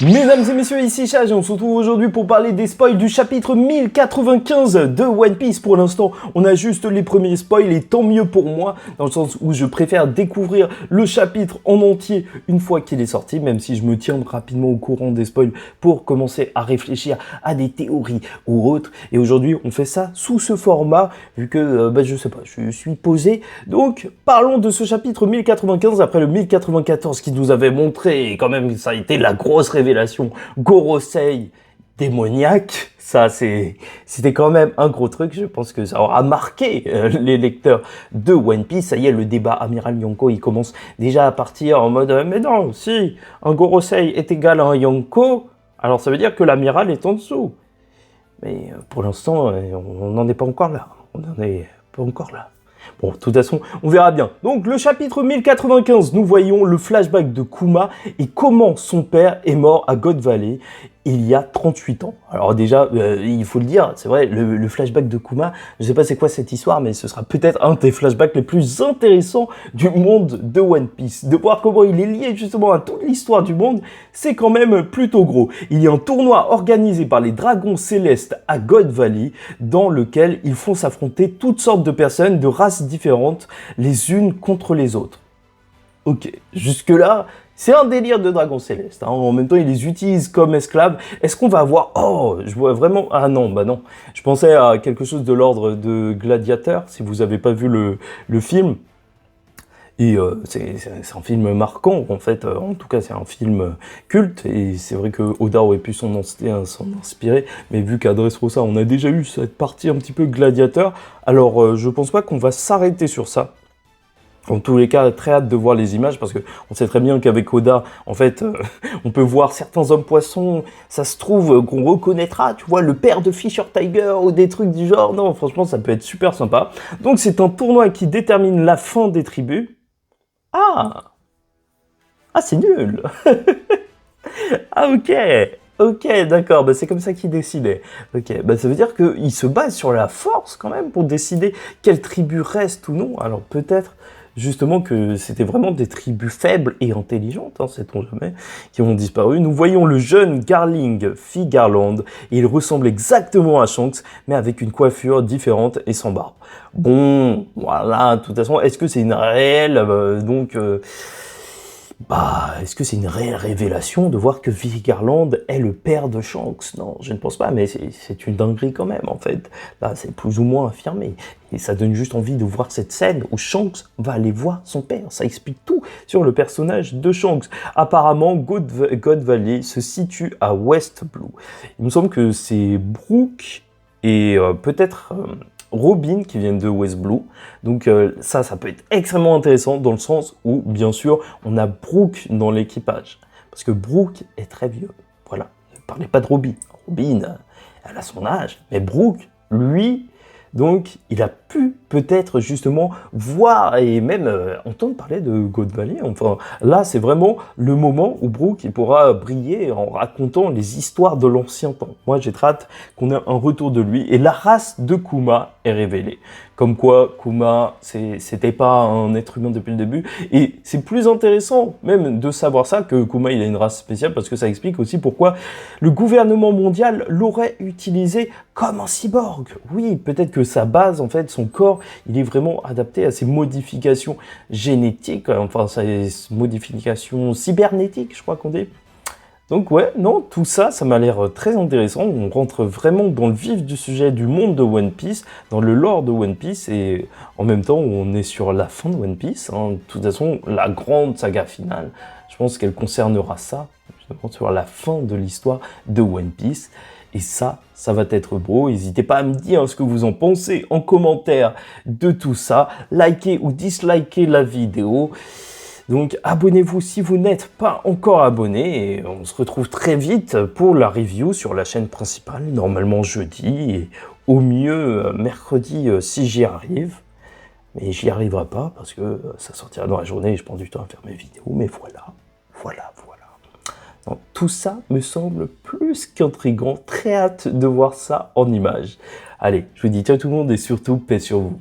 Mesdames et messieurs, ici Chage et on se retrouve aujourd'hui pour parler des spoils du chapitre 1095 de One Piece. Pour l'instant, on a juste les premiers spoils et tant mieux pour moi, dans le sens où je préfère découvrir le chapitre en entier une fois qu'il est sorti, même si je me tiens rapidement au courant des spoils pour commencer à réfléchir à des théories ou autres. Et aujourd'hui, on fait ça sous ce format, vu que, je sais pas, je suis posé. Donc, parlons de ce chapitre 1095 après le 1094 qui nous avait montré, et quand même, ça a été la grosse révélation. Gorosei démoniaque, ça c'était quand même un gros truc, je pense que ça aura marqué les lecteurs de One Piece. Ça y est, le débat Amiral Yonko, il commence déjà à partir en mode mais non, si un Gorosei est égal à un Yonko, alors ça veut dire que l'amiral est en dessous. Mais pour l'instant, on n'en est pas encore là, on n'en est pas encore là. Bon, de toute façon, on verra bien. Donc, le chapitre 1095, nous voyons le flashback de Kuma et comment son père est mort à God Valley il y a 38 ans. Alors déjà, il faut le dire, c'est vrai, le flashback de Kuma, je sais pas c'est quoi cette histoire, mais ce sera peut-être un des flashbacks les plus intéressants du monde de One Piece. De voir comment il est lié justement à toute l'histoire du monde, c'est quand même plutôt gros. Il y a un tournoi organisé par les Dragons Célestes à God Valley, dans lequel ils font s'affronter toutes sortes de personnes de races différentes, les unes contre les autres. Ok, jusque-là, c'est un délire de Dragons Célestes. Hein. En même temps, ils les utilisent comme esclaves. Est-ce qu'on va avoir... Oh, je vois vraiment... Ah non, bah non. Je pensais à quelque chose de l'ordre de Gladiateur, si vous n'avez pas vu le film. Et c'est un film marquant, en fait. En tout cas, c'est un film culte. Et c'est vrai que Oda aurait pu s'en inspirer. Mais vu qu'à Dressrosa, on a déjà eu cette partie un petit peu Gladiateur, alors je pense pas qu'on va s'arrêter sur ça. En tous les cas, très hâte de voir les images parce que on sait très bien qu'avec Oda, en fait, on peut voir certains hommes poissons, ça se trouve qu'on reconnaîtra, tu vois, le père de Fisher Tiger ou des trucs du genre. Non, franchement, ça peut être super sympa. Donc, c'est un tournoi qui détermine la fin des tribus. Ah! Ah, c'est nul! Ah, ok! Ok, d'accord, bah c'est comme ça qu'il décidait. Ok, bah ça veut dire qu'il se base sur la force quand même pour décider quelle tribu reste ou non. Alors peut-être justement que c'était vraiment des tribus faibles et intelligentes, hein, sait-on jamais, qui ont disparu. Nous voyons le jeune Garling Garland, et il ressemble exactement à Shanks, mais avec une coiffure différente et sans barbe. Bon, voilà, de toute façon, est-ce que c'est une réelle, est-ce que c'est une réelle révélation de voir que Vicky Garland est le père de Shanks? Non, je ne pense pas, mais c'est une dinguerie quand même, en fait. Là, c'est plus ou moins affirmé. Et ça donne juste envie de voir cette scène où Shanks va aller voir son père. Ça explique tout sur le personnage de Shanks. Apparemment, God Valley se situe à West Blue. Il me semble que c'est Brook et peut-être... Robin qui viennent de West Blue. Donc ça peut être extrêmement intéressant dans le sens où, bien sûr, on a Brook dans l'équipage. Parce que Brook est très vieux. Voilà. Ne parlez pas de Robin. Robin, elle a son âge. Mais Brook, lui, donc, il a pu peut-être justement voir et même entendre parler de God Valley. Enfin, là, c'est vraiment le moment où Brook il pourra briller en racontant les histoires de l'ancien temps. Moi, j'ai très hâte qu'on ait un retour de lui. Et la race de Kuma est révélée. Comme quoi, Kuma, c'était pas un être humain depuis le début. Et c'est plus intéressant même de savoir ça, que Kuma, il a une race spéciale, parce que ça explique aussi pourquoi le gouvernement mondial l'aurait utilisé comme un cyborg. Oui, peut-être que sa base, en fait, son corps, il est vraiment adapté à ces modifications génétiques, enfin, ces modifications cybernétiques, je crois qu'on dit. Donc ouais, non, tout ça, ça m'a l'air très intéressant. On rentre vraiment dans le vif du sujet du monde de One Piece, dans le lore de One Piece, et en même temps, on est sur la fin de One Piece. Hein. De toute façon, la grande saga finale, je pense qu'elle concernera ça, justement sur la fin de l'histoire de One Piece. Et ça va être beau. N'hésitez pas à me dire ce que vous en pensez en commentaire de tout ça. Likez ou dislikez la vidéo. Donc abonnez-vous si vous n'êtes pas encore abonné. Et on se retrouve très vite pour la review sur la chaîne principale. Normalement jeudi et au mieux mercredi si j'y arrive. Mais j'y arriverai pas parce que ça sortira dans la journée et je prends du temps à faire mes vidéos. Mais voilà. Donc, tout ça me semble plus qu'intriguant. Très hâte de voir ça en images. Allez, je vous dis ciao tout le monde et surtout paix sur vous.